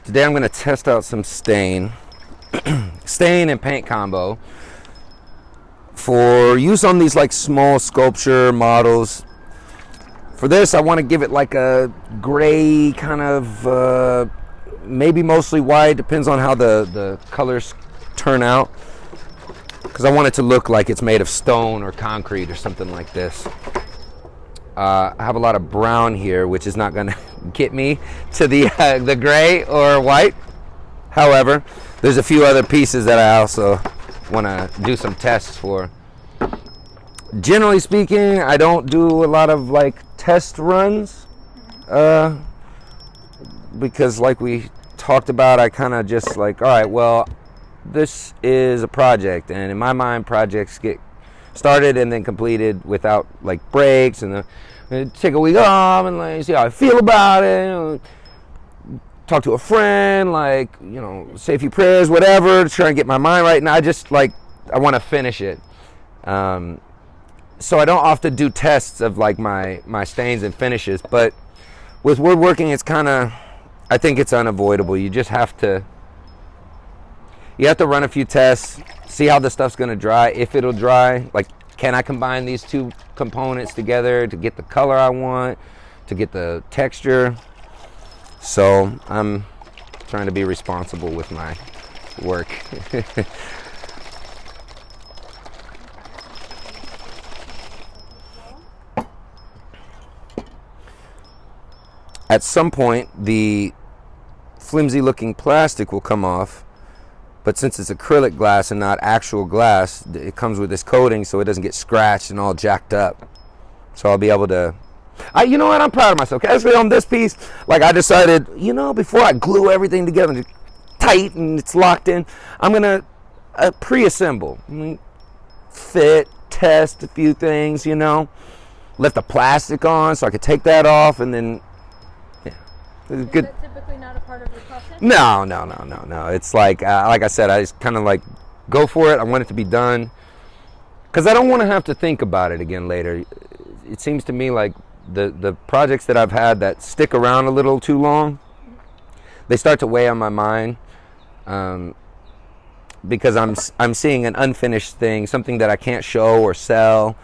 Today I'm going to test out some stain and paint combo for use on these like small sculpture models. For this, I want to give it like a gray kind of, maybe mostly white, depends on how the colors turn out, because I want it to look like it's made of stone or concrete or something like this. I have a lot of brown here, which is not going to get me to the gray or white. However, there's a few other pieces that I also want to do some tests for. Generally speaking, I don't do a lot of like test runs, because like we talked about, I kind of just like, all right, well, this is a project, and in my mind, projects get started and then completed without like breaks, and take a week off and like see how I feel about it, you know, talk to a friend, like, you know, say a few prayers, whatever, to try and get my mind right. And I just like, I want to finish it. So I don't often do tests of like my stains and finishes, but with woodworking, it's kind of, I think it's unavoidable. You just have to, run a few tests, see how the stuff's going to dry, if it'll dry. Like, can I combine these two components together to get the color I want, to get the texture? So I'm trying to be responsible with my work. At some point, the flimsy looking plastic will come off, but since it's acrylic glass and not actual glass, it comes with this coating so it doesn't get scratched and all jacked up. So I'll be able to, you know what, I'm proud of myself. Actually, on this piece, like I decided, you know, before I glue everything together tight and it's locked in, I'm gonna pre-assemble. Fit, test a few things, you know, lift the plastic on so I could take that off, and then Is good. that typically not a part of the process? No. It's like I said, I just kind of like go for it. I want it to be done because I don't want to have to think about it again later. It seems to me like the projects that I've had that stick around a little too long, they start to weigh on my mind, because I'm seeing an unfinished thing, something that I can't show or sell,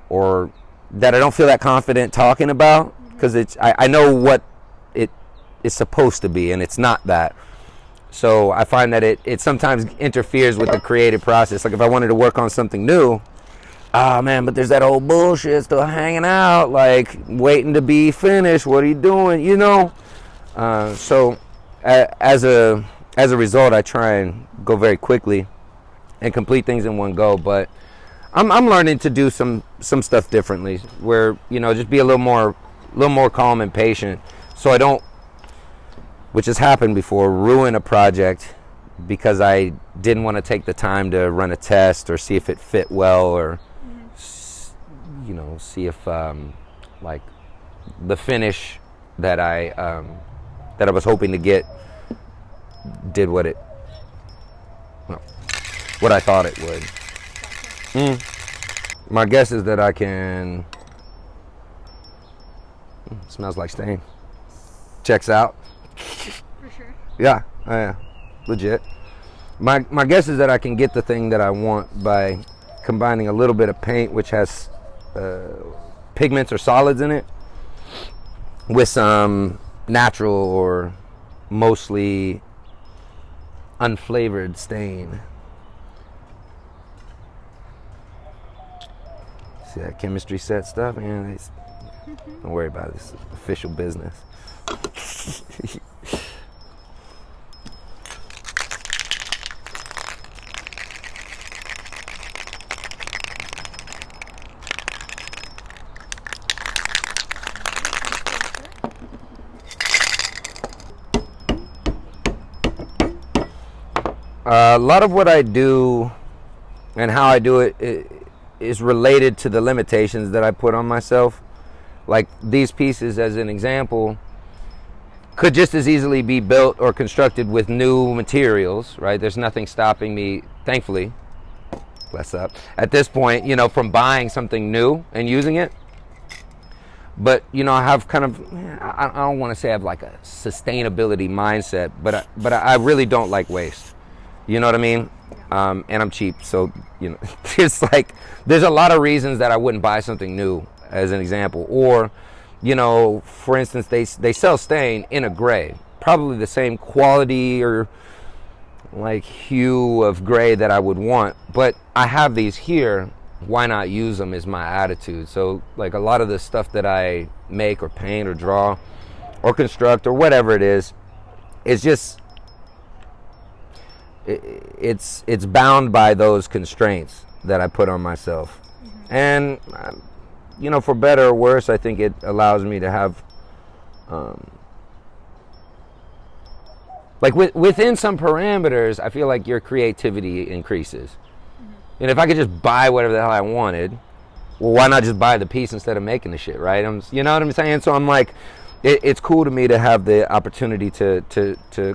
or that I don't feel that confident talking about, because I know what it is supposed to be, and it's not that. So I find that it sometimes interferes with the creative process. Like if I wanted to work on something new, oh man, but there's that old bullshit still hanging out, like waiting to be finished. What are you doing? You know. So as a result, I try and go very quickly and complete things in one go. But I'm learning to do some stuff differently, where, you know, just be a little more calm and patient, so I don't, which has happened before, ruin a project because I didn't want to take the time to run a test or see if it fit well, or you know, see if like the finish that I was hoping to get did what I thought it would. My guess is that I can. Smells like stain. Checks out. For sure. Yeah, legit. My guess is that I can get the thing that I want by combining a little bit of paint, which has pigments or solids in it, with some natural or mostly unflavored stain. See that chemistry set stuff, man? Don't worry about it. It's official business. A lot of what I do and how I do it is related to the limitations that I put on myself. Like these pieces, as an example, could just as easily be built or constructed with new materials, right? There's nothing stopping me, thankfully, bless up, at this point, you know, from buying something new and using it. But I have kind of, I don't want to say I have like a sustainability mindset, but I really don't like waste. You know what I mean? And I'm cheap, so there's a lot of reasons that I wouldn't buy something new, as an example. Or, for instance, they sell stain in a gray, probably the same quality or like hue of gray that I would want, but I have these here. Why not use them is my attitude. So like a lot of the stuff that I make or paint or draw or construct or whatever it is just it's bound by those constraints that I put on myself. And for better or worse, I think it allows me to have like within some parameters, I feel like your creativity increases. And if I could just buy whatever the hell I wanted, well, why not just buy the piece instead of making the shit, right? You know what I'm saying? So I'm like, it's cool to me to have the opportunity to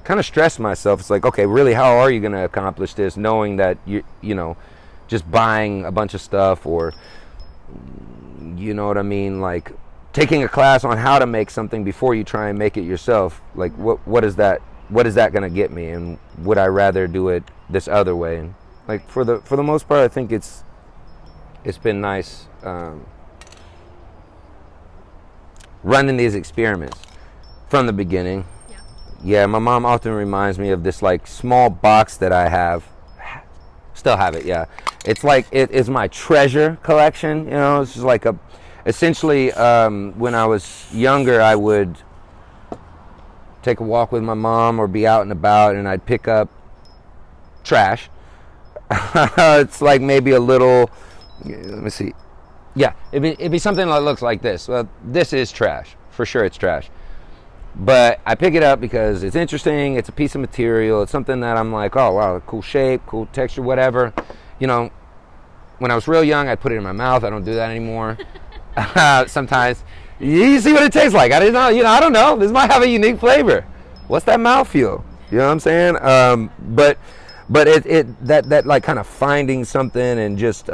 kind of stress myself. It's like, okay, really, how are you going to accomplish this, knowing that just buying a bunch of stuff, or you know what I mean, like taking a class on how to make something before you try and make it yourself. Like, what is that going to get me, and would I rather do it this other way? And like for the most part, I think it's been nice running these experiments from the beginning. Yeah, my mom often reminds me of this like small box that I have. Still have it, yeah. It's like it is my treasure collection. It's just like essentially when I was younger, I would take a walk with my mom or be out and about, and I'd pick up trash. It's like maybe a little, let me see. Yeah, it'd be something that looks like this. Well, this is trash. For sure it's trash. But I pick it up because it's interesting. It's a piece of material. It's something that I'm like, oh, wow, cool shape, cool texture, whatever. When I was real young, I'd put it in my mouth. I don't do that anymore. Sometimes. You see what it tastes like. I didn't know. I don't know. This might have a unique flavor. What's that mouthfeel? You know what I'm saying? But that like kind of finding something and just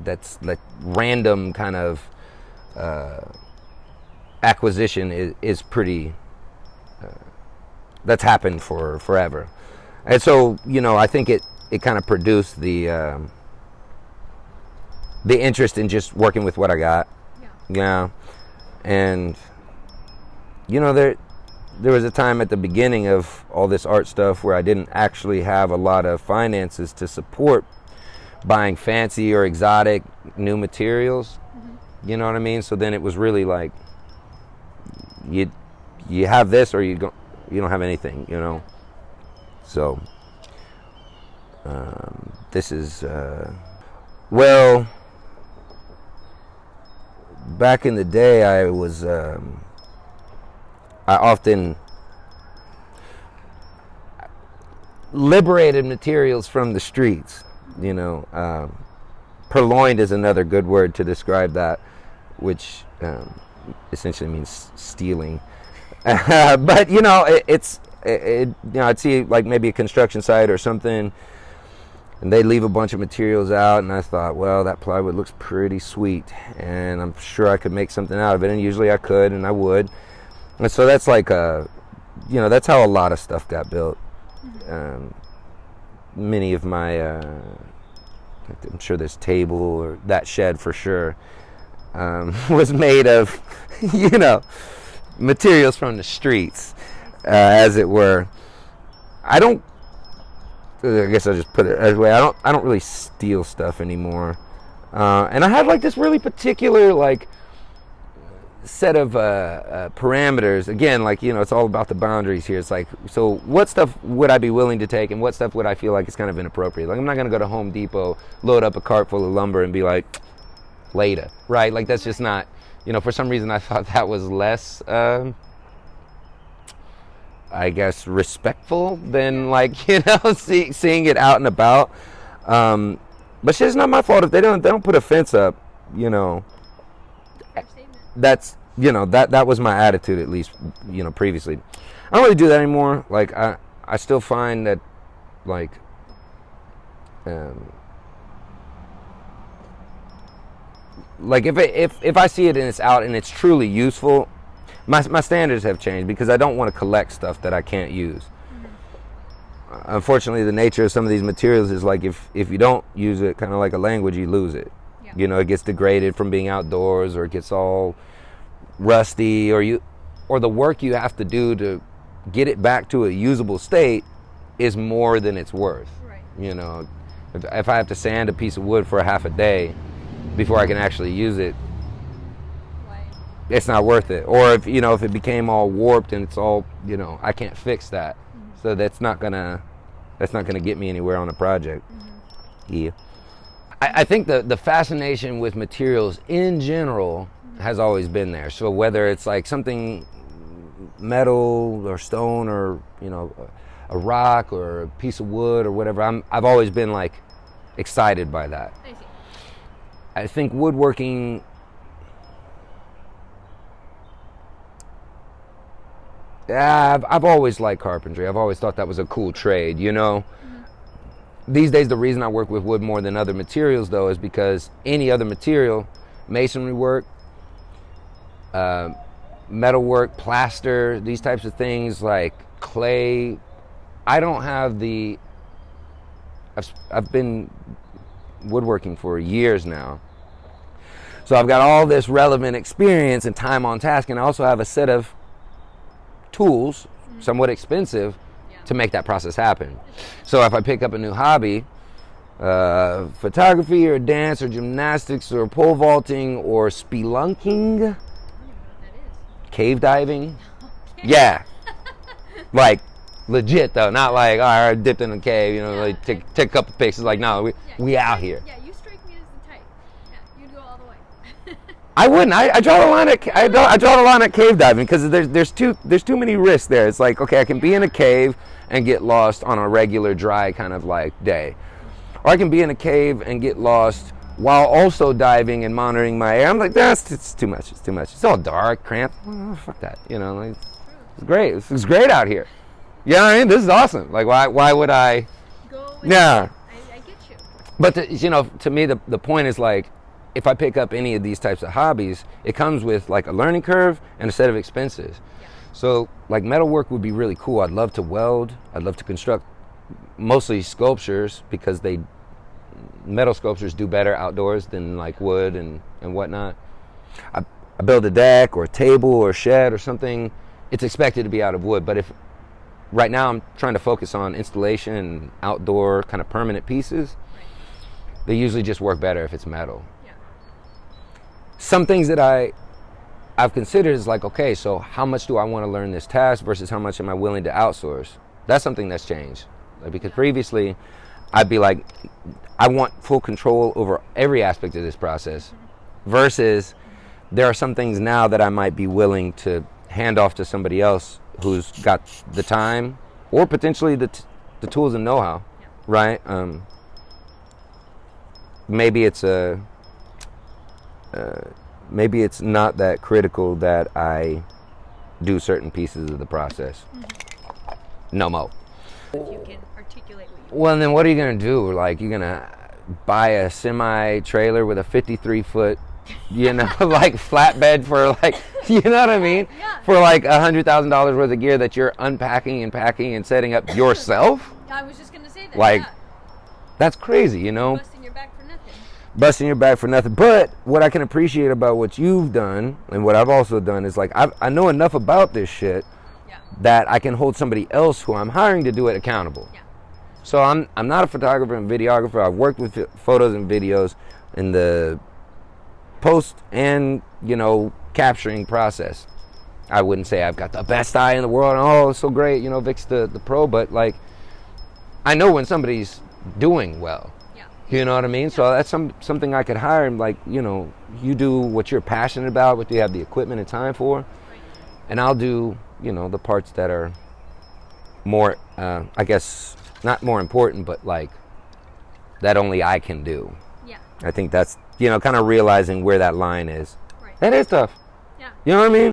that's like random kind of acquisition is pretty. That's happened for forever, and so I think it kind of produced the interest in just working with what I got. Yeah, and there was a time at the beginning of all this art stuff where I didn't actually have a lot of finances to support buying fancy or exotic new materials. You know what I mean? So then it was really like you have this or you don't have anything, So this is well, back in the day I was I often liberated materials from the streets. Purloined is another good word to describe that, which essentially means stealing. But I'd see like maybe a construction site or something, and they leave a bunch of materials out, and I thought, well, that plywood looks pretty sweet, and I'm sure I could make something out of it, and usually I could, and I would. And so that's like that's how a lot of stuff got built. Many of my, I'm sure this table or that shed for sure, was made of, materials from the streets, as it were. I guess I'll just put it as way. I don't really steal stuff anymore. And I had like this really particular like set of parameters. Again, like it's all about the boundaries here. It's like, so what stuff would I be willing to take, and what stuff would I feel like is kind of inappropriate? Like I'm not gonna go to Home Depot, load up a cart full of lumber, and be like, later, right? Like that's just not. For some reason I thought that was less, I guess, respectful than like seeing it out and about. But shit's not my fault if they don't put a fence up. That's that was my attitude, at least previously. I don't really do that anymore. Like I still find that like like if I see it and it's out and it's truly useful, my standards have changed because I don't want to collect stuff that I can't use. Unfortunately, the nature of some of these materials is like if you don't use it, kind of like a language, you lose it. Yeah. You know, it gets degraded from being outdoors, or it gets all rusty, or the work you have to do to get it back to a usable state is more than it's worth. Right. You know, if I have to sand a piece of wood for a half a day before I can actually use it, Why? it's not worth it. Or if it became all warped and it's all, I can't fix that. So that's not gonna get me anywhere on a project. Yeah. I think the fascination with materials in general has always been there. So whether it's like something metal or stone or a rock or a piece of wood or whatever, I've always been like excited by that. I see. I think woodworking, I've always liked carpentry. I've always thought that was a cool trade, These days, the reason I work with wood more than other materials, though, is because any other material, masonry work, metal work, plaster, these types of things, like clay, I don't have I've been woodworking for years now. So I've got all this relevant experience and time on task, and I also have a set of tools, somewhat expensive, to make that process happen. So if I pick up a new hobby, photography or dance or gymnastics or pole vaulting or spelunking, I don't even know what that is. cave diving, Okay. yeah, like legit though, not like, all right, I dipped in a cave, like take a couple pictures, like no, we out here. Yeah, you strike me as the type. Yeah, you'd go all the way. I wouldn't. I draw the line at I draw the line at cave diving because there's too many risks there. It's like, okay, I can be in a cave and get lost on a regular dry kind of like day, or I can be in a cave and get lost while also diving and monitoring my air. I'm like, it's too much. It's too much. It's all dark, cramped. Oh, fuck that. Like, it's great. It's great out here. You know what I mean? This is awesome. Like, why would I? Go. Yeah. I get you. But to me, the point is like, if I pick up any of these types of hobbies, it comes with like a learning curve and a set of expenses. Yeah. So like metalwork would be really cool. I'd love to weld. I'd love to construct mostly sculptures because metal sculptures do better outdoors than like wood and whatnot. I build a deck or a table or a shed or something. It's expected to be out of wood. But if right now I'm trying to focus on installation and outdoor kind of permanent pieces, they usually just work better if it's metal. Some things that I've considered is like, okay, so how much do I want to learn this task versus how much am I willing to outsource? That's something that's changed. Like, because previously I'd be like, I want full control over every aspect of this process, versus there are some things now that I might be willing to hand off to somebody else who's got the time or potentially the tools and know-how, right? Maybe it's not that critical that I do certain pieces of the process. No mo. If you can articulate what you Well, then what are you gonna do? Like, you're gonna buy a semi trailer with a 53-foot, like flatbed for like, you know what I mean? Yeah. For like $100,000 worth of gear that you're unpacking and packing and setting up yourself? I was just gonna say that. Like, yeah. that's crazy, Busting your back for nothing. busting your back for nothing. But what I can appreciate about what you've done and what I've also done is like, I know enough about this shit that I can hold somebody else who I'm hiring to do it accountable. Yeah. So I'm not a photographer and videographer. I've worked with photos and videos in the post and capturing process. I wouldn't say I've got the best eye in the world. Oh, it's so great, Vic's the pro, but like, I know when somebody's doing well. You know what I mean? So that's something I could hire him, like, you do what you're passionate about, what you have the equipment and time for, and I'll do, the parts that are more, I guess, not more important, but like, that only I can do. Yeah. I think that's, kind of realizing where that line is. Right. That is tough. Yeah. You know what I mean?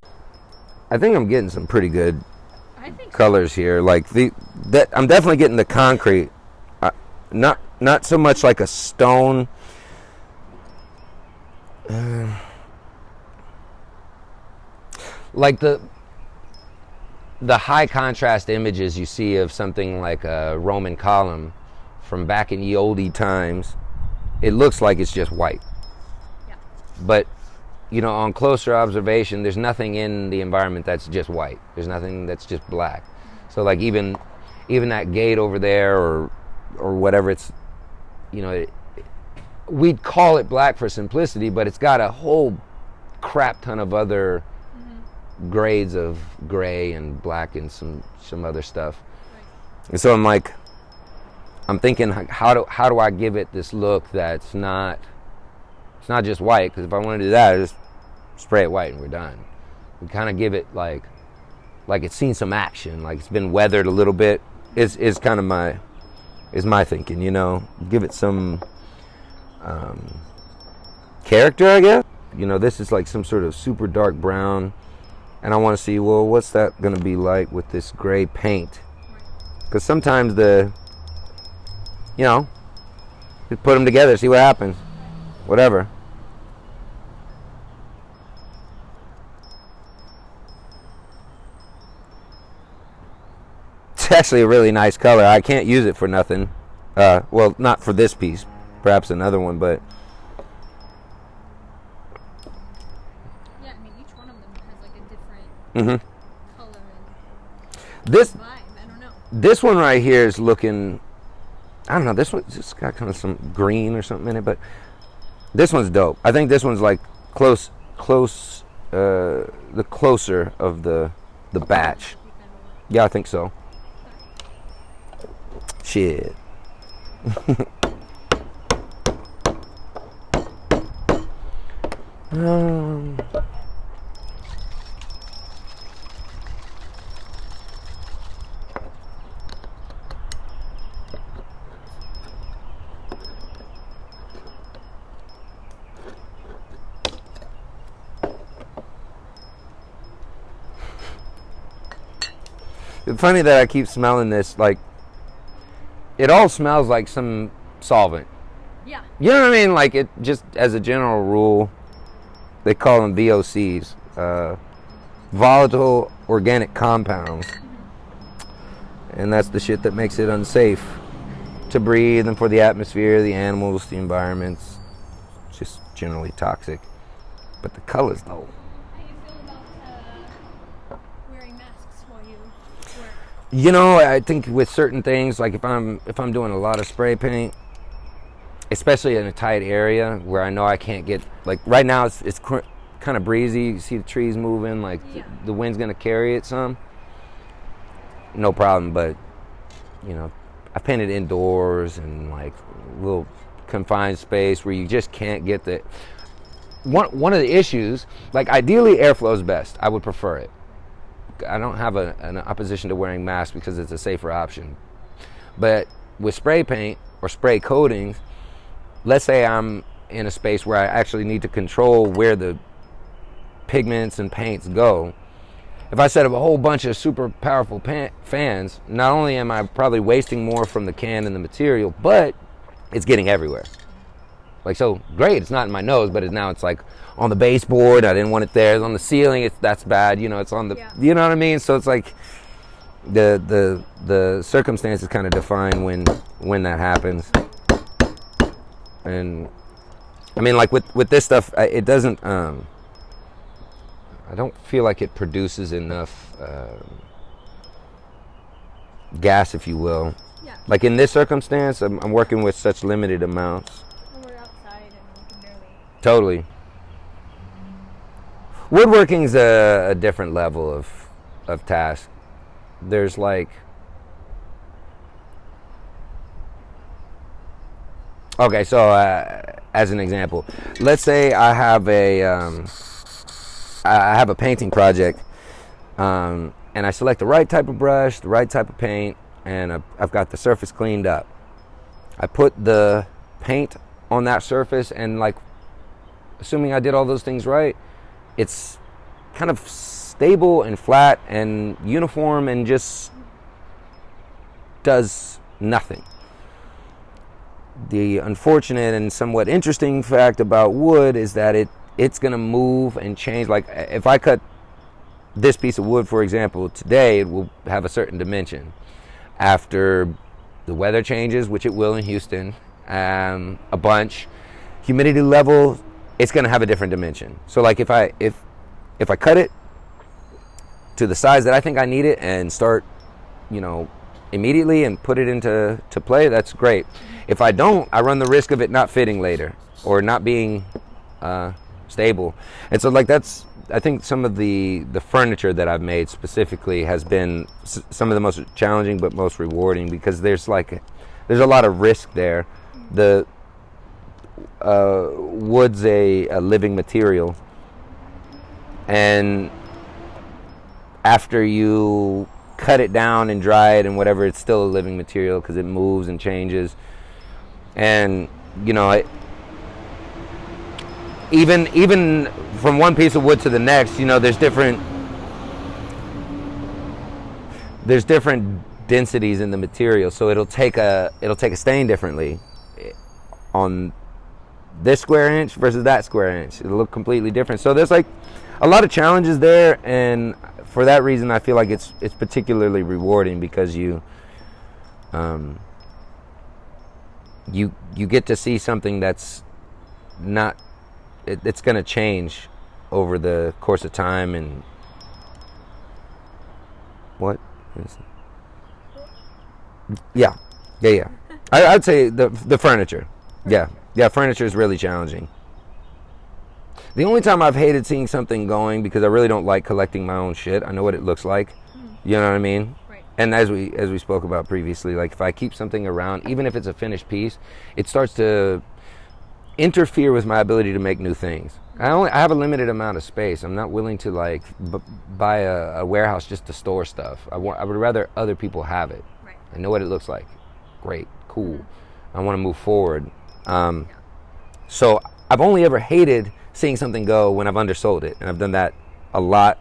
I think I'm getting some pretty good I think so. colors here. Like, I'm definitely getting the concrete. Not so much like a stone. Like the high contrast images you see of something like a Roman column from back in ye olde times, it looks like it's just white. Yeah. But, you know, on closer observation, there's nothing in the environment that's just white. There's nothing that's just black. So like even that gate over there or whatever, it's, you know, we'd call it black for simplicity, but it's got a whole crap ton of other grades of gray and black and some other stuff. Right. And so I'm thinking, how do I give it this look that's not, it's not just white, because if I want to do that, I just spray it white and we're done. We kind of give it like it's seen some action, like it's been weathered a little bit, is kind of my thinking, you know, give it some character, I guess. You know, this is like some sort of super dark brown, and I want to see, well, what's that going to be like with this gray paint? Because sometimes you know, just put them together, see what happens. Whatever. It's actually a really nice color. I can't use it for nothing. Well, not for this piece. Perhaps another one, but... Yeah, I mean, each one of them has like a different color and This, vibe. I don't know. this one right here is looking... I don't know, this one's just got kind of some green or something in it, but this one's dope. I think this one's like close, the closer of the batch. Yeah, I think so. Shit. It's funny that I keep smelling this, like, it all smells like some solvent. Yeah. You know what I mean? Like, it just, as a general rule, they call them VOCs, volatile organic compounds. And that's the shit that makes it unsafe to breathe and for the atmosphere, the animals, the environments. It's just generally toxic. But the colors, though. How do you feel about wearing masks while you work? You know, I think with certain things, like if I'm doing a lot of spray paint, especially in a tight area where I know I can't get, like right now it's kind of breezy, you see the trees moving, like the wind's gonna carry it some, no problem. But you know, I painted indoors and like a little confined space where you just can't get the one of the issues, like ideally airflow is best. I would prefer it. I don't have an opposition to wearing masks because it's a safer option. But with spray paint or spray coatings, let's say I'm in a space where I actually need to control where the pigments and paints go. If I set up a whole bunch of super powerful fans, not only am I probably wasting more from the can and the material, but it's getting everywhere. Like, so great, it's not in my nose, but now it's like on the baseboard. I didn't want it there. It's on the ceiling. That's bad. You know, it's on the, you know what I mean? So it's like the circumstances kind of define when that happens. And I mean, like with this stuff, it doesn't, I don't feel like it produces enough gas, if you will. Yeah. Like in this circumstance, I'm working with such limited amounts. We're outside and we can barely. Totally. Woodworking's a different level of task. There's like, okay, so as an example, let's say I have a painting project, and I select the right type of brush, the right type of paint, and I've got the surface cleaned up. I put the paint on that surface, and like, assuming I did all those things right, it's kind of stable and flat and uniform and just does nothing. The unfortunate and somewhat interesting fact about wood is that it's gonna move and change. Like if I cut this piece of wood, for example, today, it will have a certain dimension. After the weather changes, which it will in Houston, a bunch, humidity level, it's gonna have a different dimension. So like if I cut it to the size that I think I need it and start, immediately and put it into play, that's great. If I don't, I run the risk of it not fitting later or not being stable. And so like I think some of the furniture that I've made specifically has been some of the most challenging but most rewarding, because there's a lot of risk there. The wood's a living material, and after you cut it down and dry it and whatever, it's still a living material because it moves and changes. And even from one piece of wood to the next, there's different densities in the material, so it'll take a stain differently on this square inch versus that square inch. It'll look completely different. So there's like a lot of challenges there, and for that reason I feel like it's particularly rewarding, because you get to see something that's not, it's going to change over the course of time. And what is it? Yeah. I'd say the furniture. Yeah, furniture is really challenging. The only time I've hated seeing something going, because I really don't like collecting my own shit. I know what it looks like. You know what I mean? Right. And as we spoke about previously, like if I keep something around, even if it's a finished piece, it starts to interfere with my ability to make new things. I have a limited amount of space. I'm not willing to buy a warehouse just to store stuff. I would rather other people have it. Right. I know what it looks like. Great, cool. I want to move forward. So I've only ever hated seeing something go when I've undersold it, and I've done that a lot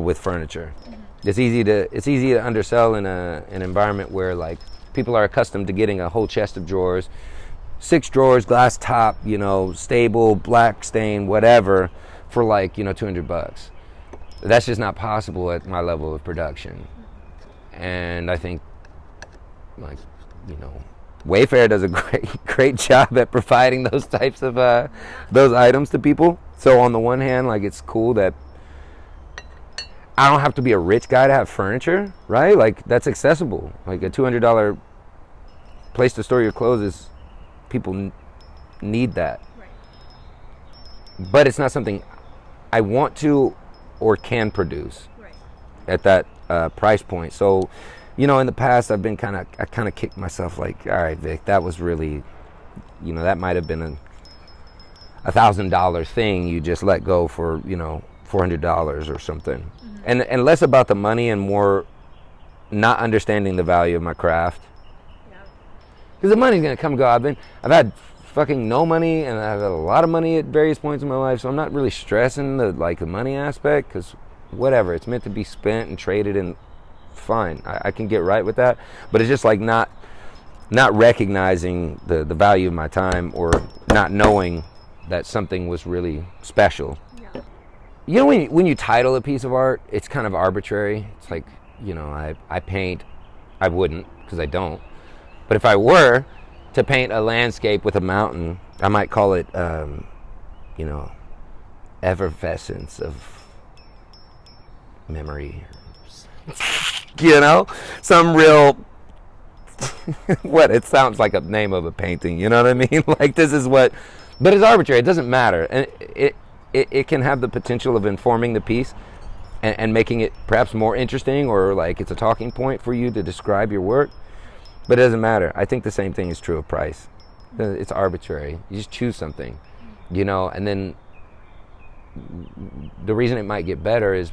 with furniture. It's easy to undersell in an environment where like people are accustomed to getting a whole chest of drawers, 6 drawers, glass top, stable, black stain, whatever, for like $200. That's just not possible at my level of production. And I think Wayfair does a great job at providing those types of those items to people. So on the one hand, like, it's cool that I don't have to be a rich guy to have furniture, right? Like, that's accessible. Like a $200 place to store your clothes is, people need that. Right. But it's not something I want to or can produce at that price point. So, in the past, I kind of kicked myself like, all right, Vic, that was really, that might have been a $1,000 thing you just let go for, $400 or something. And less about the money and more not understanding the value of my craft. Because the money's gonna come and go. I've had fucking no money, and I've had a lot of money at various points in my life, so I'm not really stressing the money aspect, because whatever, it's meant to be spent and traded, and fine, I can get right with that. But it's just like not recognizing the value of my time, or not knowing that something was really special. Yeah. When you title a piece of art, it's kind of arbitrary. It's like, I paint, I wouldn't, because I don't. But if I were to paint a landscape with a mountain, I might call it, effervescence of memory. Some real, what, it sounds like a name of a painting, you know what I mean? Like, this is what, but it's arbitrary, it doesn't matter. And it can have the potential of informing the piece and making it perhaps more interesting, or like it's a talking point for you to describe your work. But it doesn't matter. I think the same thing is true of price. It's arbitrary. You just choose something, and then the reason it might get better is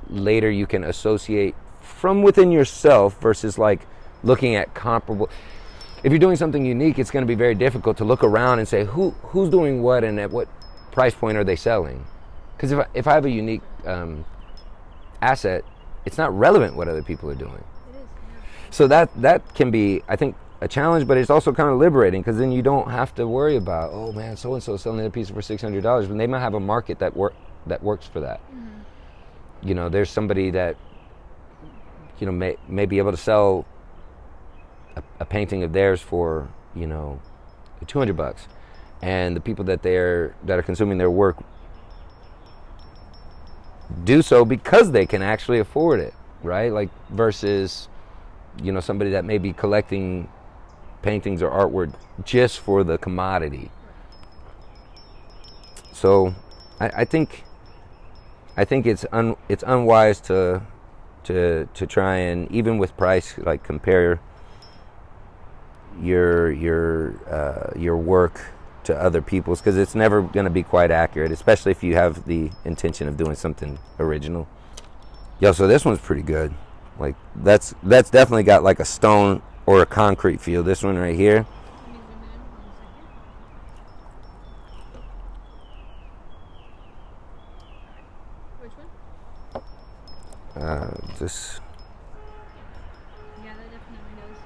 later you can associate from within yourself versus like looking at comparable. If you're doing something unique, it's going to be very difficult to look around and say who's doing what and at what price point are they selling. Because if I have a unique asset, it's not relevant what other people are doing. So that can be, I think, a challenge, but it's also kind of liberating, because then you don't have to worry about, oh man, so and so selling a piece for $600, when they might have a market that works for that. You know, there's somebody that, you know, may be able to sell a painting of theirs for, you know, $200, and the people that are consuming their work do so because they can actually afford it, right? Like, versus, you know, somebody that may be collecting paintings or artwork just for the commodity. So I think it's unwise to try and, even with price, like, compare your work to other people's, because it's never going to be quite accurate, especially if you have the intention of doing something original. Yo, so this one's pretty good. Like, that's definitely got like a stone or a concrete feel. This one right here. Let me zoom in 1 second. Which one? This. Yeah, that definitely does.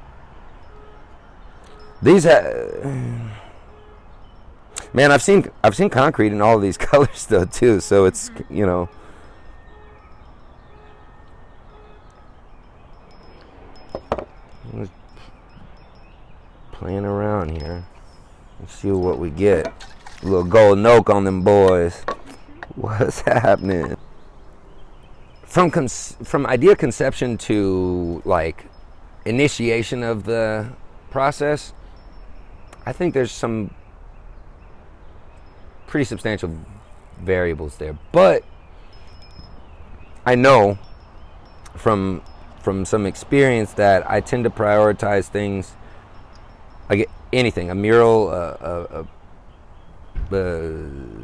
These man, I've seen concrete in all of these colors though too, so it's, you know, playing around here. Let's see what we get. A little golden oak on them boys. What's happening? From idea conception to like initiation of the process, I think there's some pretty substantial variables there. But I know from some experience that I tend to prioritize things, like anything, a mural,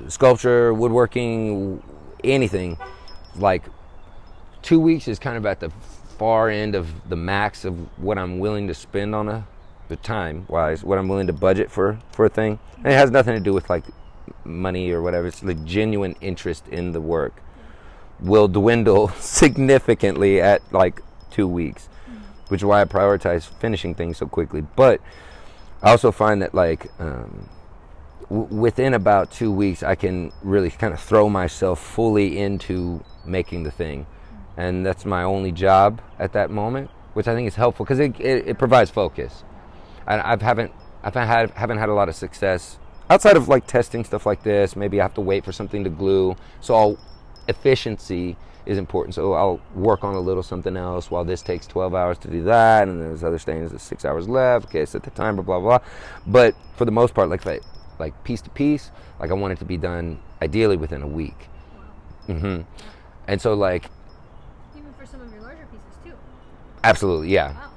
sculpture, woodworking, anything, like 2 weeks is kind of at the far end of the max of what I'm willing to spend on the time wise, what I'm willing to budget for a thing. And it has nothing to do with like money or whatever. It's like genuine interest in the work will dwindle significantly at like 2 weeks, which is why I prioritize finishing things so quickly. But I also find that like within about 2 weeks I can really kind of throw myself fully into making the thing, and that's my only job at that moment, which I think is helpful because it provides focus. I haven't had a lot of success outside of like testing stuff like this. Maybe I have to wait for something to glue, so efficiency is important. So I'll work on a little something else while this takes 12 hours to do that, and there's other things, there's 6 hours left. Okay, set the timer, blah blah. But for the most part, like piece to piece, like I want it to be done ideally within a week. And so like, Even for some of your larger pieces too. absolutely, yeah. Wow.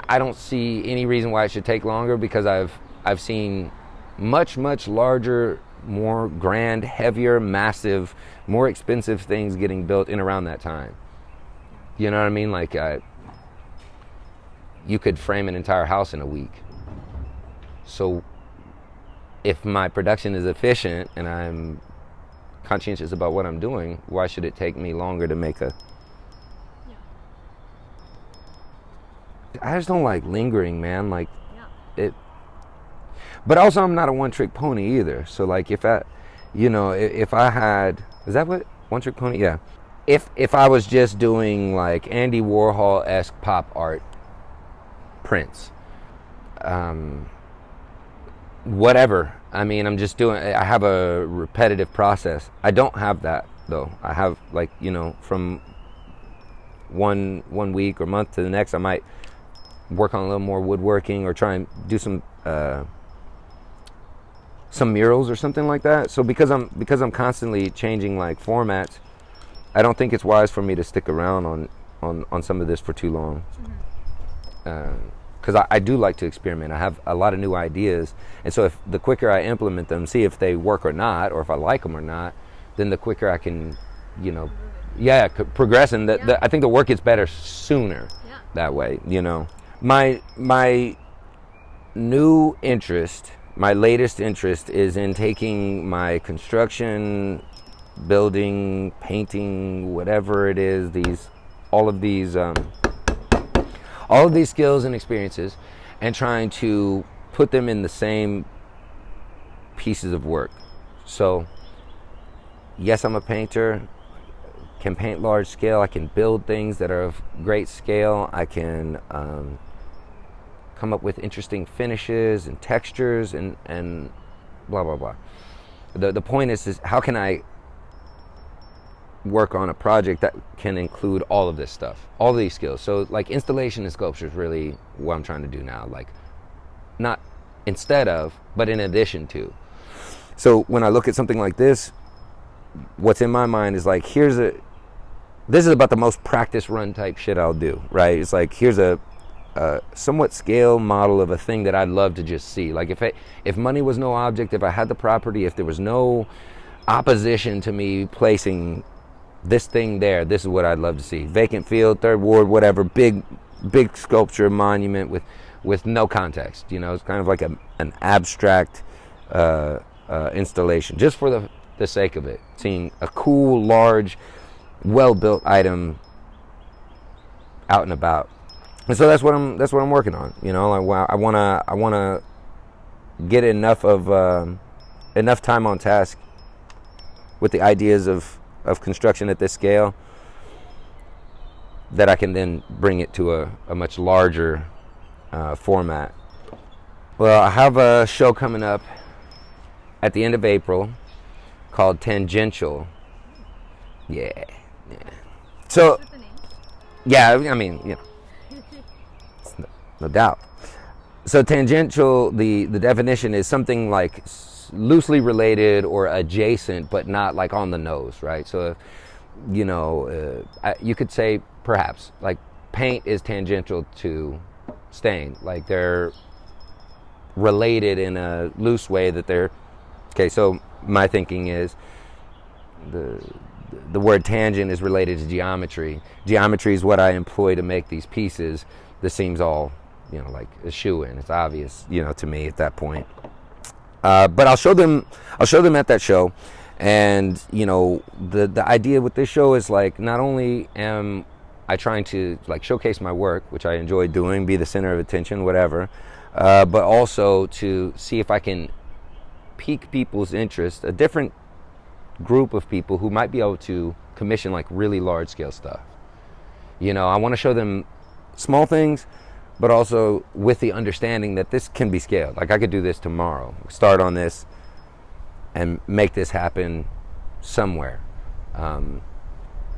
I don't see any reason why it should take longer, because I've seen much larger, more grand, heavier, massive, more expensive things getting built in around that time. You know what I mean? Like you could frame an entire house in a week. So if my production is efficient and I'm conscientious about what I'm doing, why should it take me longer to make a... I just don't like lingering, man. Like it. But also, I'm not a one-trick pony either. So like, if I had, is that what one-trick pony? Yeah. If I was just doing like Andy Warhol-esque pop art prints, whatever. I mean, I have a repetitive process. I don't have that though. I have like, from one week or month to the next, I might work on a little more woodworking or try and do some murals or something like that. So because I'm constantly changing like formats, I don't think it's wise for me to stick around on some of this for too long. Because I do like to experiment. I have a lot of new ideas, and so if the quicker I implement them, see if they work or not, or if I like them or not, then the quicker I can, progress. And I think the work gets better sooner that way. My new interest, my latest interest, is in taking my construction, building, painting, whatever it is, all of these skills and experiences, and trying to put them in the same pieces of work. So yes, I'm a painter, can paint large scale, I can build things that are of great scale, I can come up with interesting finishes and textures and blah blah blah. The point is how can I work on a project that can include all of this stuff, all of these skills. So like installation and sculpture is really what I'm trying to do now, like not instead of, but in addition to. So when I look at something like this, what's in my mind is like, this is about the most practice run type shit I'll do, right? It's like, here's a somewhat scale model of a thing that I'd love to just see. Like if money was no object, if I had the property, if there was no opposition to me placing this thing there, this is what I'd love to see. Vacant field, third ward, whatever, big sculpture, monument with no context. You know, it's kind of like an abstract installation, just for the sake of it. Seeing a cool, large, well-built item out and about. And so that's what I'm working on. You know, I wanna get enough time on task with the ideas of construction at this scale that I can then bring it to a much larger format. Well, I have a show coming up at the end of April called Tangential. Yeah. So, yeah, I mean, you know, no doubt. So tangential, the definition is something like loosely related or adjacent, but not like on the nose, right? So, you know, you could say perhaps like paint is tangential to stain, like they're related in a loose way that they're okay. So my thinking is the word tangent is related to geometry. Geometry is what I employ to make these pieces. This seems all, you know, like a shoe-in. It's obvious, you know, to me at that point. But I'll show them at that show. And, you know, the idea with this show is like, not only am I trying to like showcase my work, which I enjoy doing, be the center of attention, whatever, but also to see if I can pique people's interest, a different group of people who might be able to commission like really large scale stuff. You know, I want to show them small things, but also with the understanding that this can be scaled. Like I could do this tomorrow, start on this and make this happen somewhere. And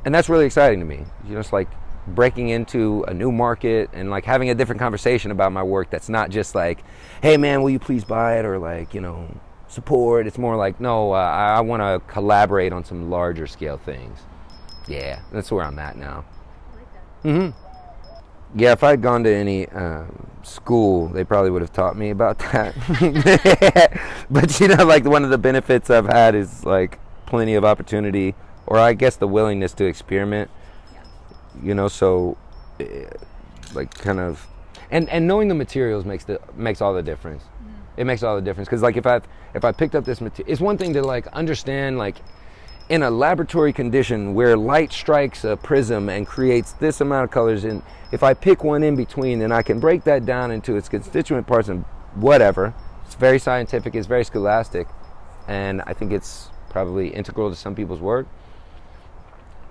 that's really exciting to me. You know, it's like breaking into a new market and like having a different conversation about my work that's not just like, hey man, will you please buy it, or like, you know, support. It's more like, no, I want to collaborate on some larger scale things. Yeah, that's where I'm at now. I like that. Yeah, if I'd gone to any school, they probably would have taught me about that. But you know, like one of the benefits I've had is like plenty of opportunity, or I guess the willingness to experiment. Yeah. You know, so like kind of, and knowing the materials makes all the difference. It makes all the difference, because like if I picked up this material, it's one thing to like understand like in a laboratory condition where light strikes a prism and creates this amount of colors, and if I pick one in between, then I can break that down into its constituent parts and whatever. It's very scientific, it's very scholastic, and I think it's probably integral to some people's work.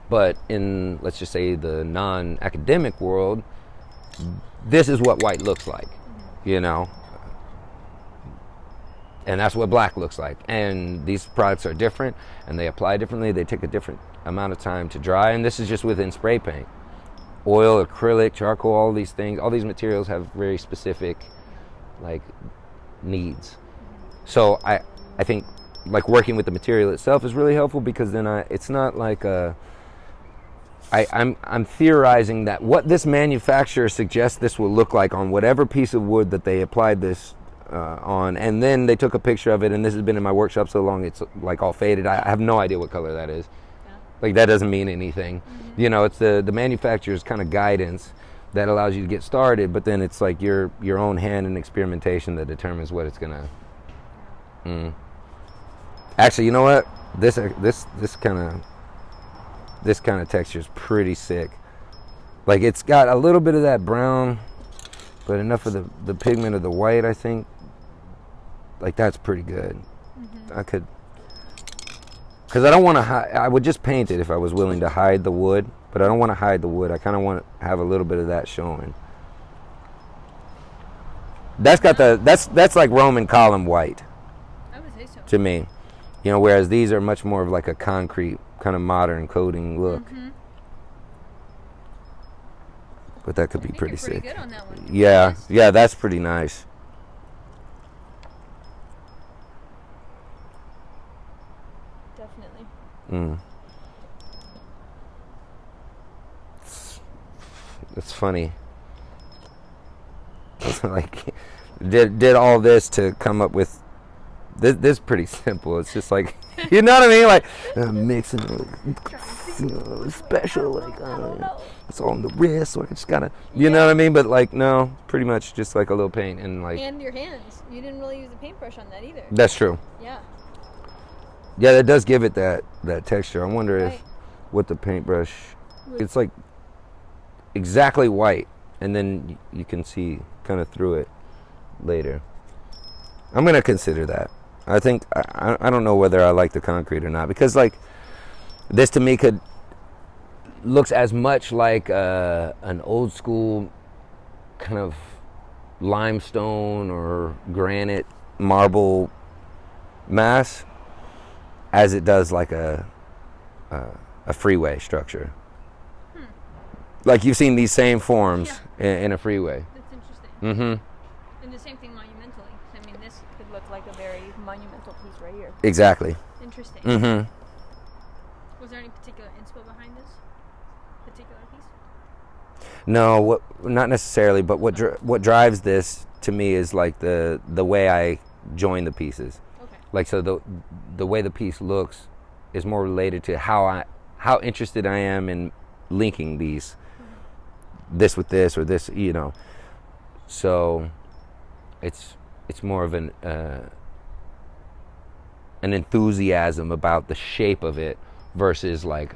But in, let's just say, the non-academic world, this is what white looks like, you know? And that's what black looks like. And these products are different, and they apply differently. They take a different amount of time to dry, and this is just within spray paint. Oil, acrylic, charcoal, all these things, all these materials have very specific, like, needs. So I think, like, working with the material itself is really helpful, because then it's not like I'm theorizing that what this manufacturer suggests this will look like on whatever piece of wood that they applied this on, and then they took a picture of it, and this has been in my workshop so long it's like all faded. I have no idea what color that is. Yeah. Like that doesn't mean anything. You know, it's the manufacturer's kind of guidance that allows you to get started, but then it's like your own hand and experimentation that determines what it's gonna. Actually, you know what? This kind of texture is pretty sick. Like it's got a little bit of that brown But enough of the pigment of the white, I think. Like, that's pretty good. I could, because I don't want to I would just paint it if I was willing to hide the wood, but I don't want to hide the wood. I kind of want to have a little bit of that showing. That's got that's like Roman column white. I would say so. To me, you know, whereas these are much more of like a concrete kind of modern coating look. But that could be pretty you're pretty sick. good on that one. Yeah, yeah, that's pretty nice. Definitely. It's funny. Like, did all this to come up with this? This is pretty simple. It's just like, you know what I mean? Like, mixing it, special. Like, it's all on the wrist, so I just gotta, you know what I mean? But like, no, pretty much just like a little paint and like. And your hands. You didn't really use a paintbrush on that either. That's true. Yeah. Yeah, that does give it that texture. I wonder Right. if what the paintbrush, it's like exactly white, and then you can see kind of through it later. I'm gonna consider that. I think I don't know whether I like the concrete or not, because like this to me looks as much like an old school kind of limestone or granite marble mass as it does like a freeway structure. Like you've seen these same forms in a freeway. That's interesting. Mm-hmm. And the same thing monumentally. I mean, this could look like a very monumental piece right here. Exactly. Interesting. Mm-hmm. Was there any particular inspo behind this particular piece? No, not necessarily, but what drives this to me is like the way I join the pieces. Okay. Like, so the way the piece looks is more related to how interested I am in linking these, this with this or this, you know. So it's more of an enthusiasm about the shape of it versus like,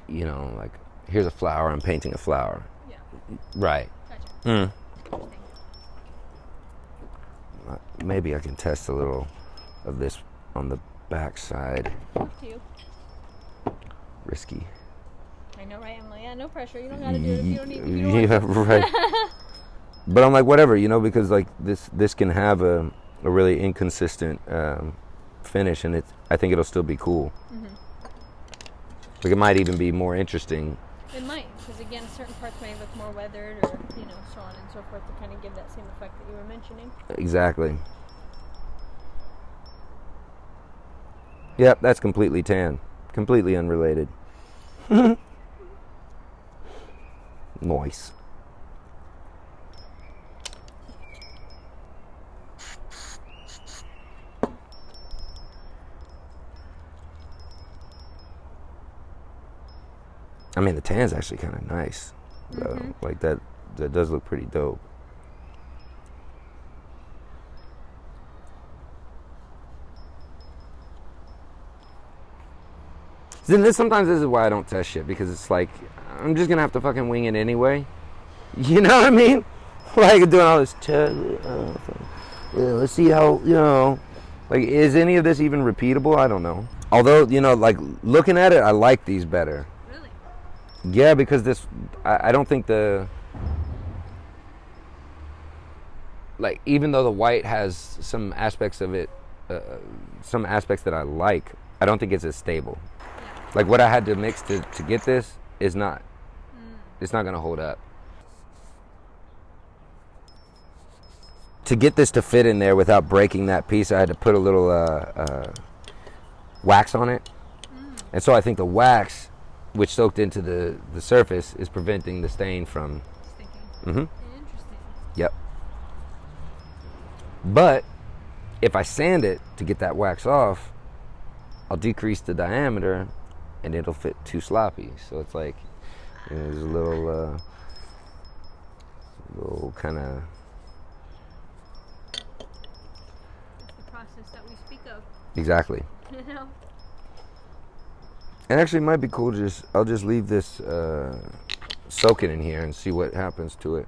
you know, like here's a flower, I'm painting a flower. Yeah. Right. Gotcha. Mm. Maybe I can test a little of this on the back side. Up to you. Risky. I know, right? I'm like, yeah, no pressure. You don't gotta do it if you don't need to. You don't Yeah, right. But I'm like, whatever, you know, because like this can have a really inconsistent finish, and I think it'll still be cool. Like, it might even be more interesting. It might, because again, certain parts may look more weathered, or you know, so on and so forth, to kind of give that same effect that you were mentioning. Exactly. Yep, that's completely tan. Completely unrelated. Nice. I mean, the tan's actually kind of nice, though. Like that does look pretty dope. Sometimes this is why I don't test shit, because it's like, I'm just gonna have to fucking wing it anyway. You know what I mean? Like doing all this test. Let's see how, you know, like, is any of this even repeatable? I don't know. Although, you know, like looking at it, I like these better. Really? Yeah, because this, I don't think like, even though the white has some aspects of it, some aspects that I like, I don't think it's as stable. Like what I had to mix to get this is not, it's not gonna hold up. To get this to fit in there without breaking that piece, I had to put a little wax on it. And so I think the wax, which soaked into the surface, is preventing the stain from... Interesting. Yep. But if I sand it to get that wax off, I'll decrease the diameter and it'll fit too sloppy. So it's like, you know, there's a little kind of... It's the process that we speak of. Exactly. You know? And actually, it might be cool. I'll just leave this soaking in here and see what happens to it.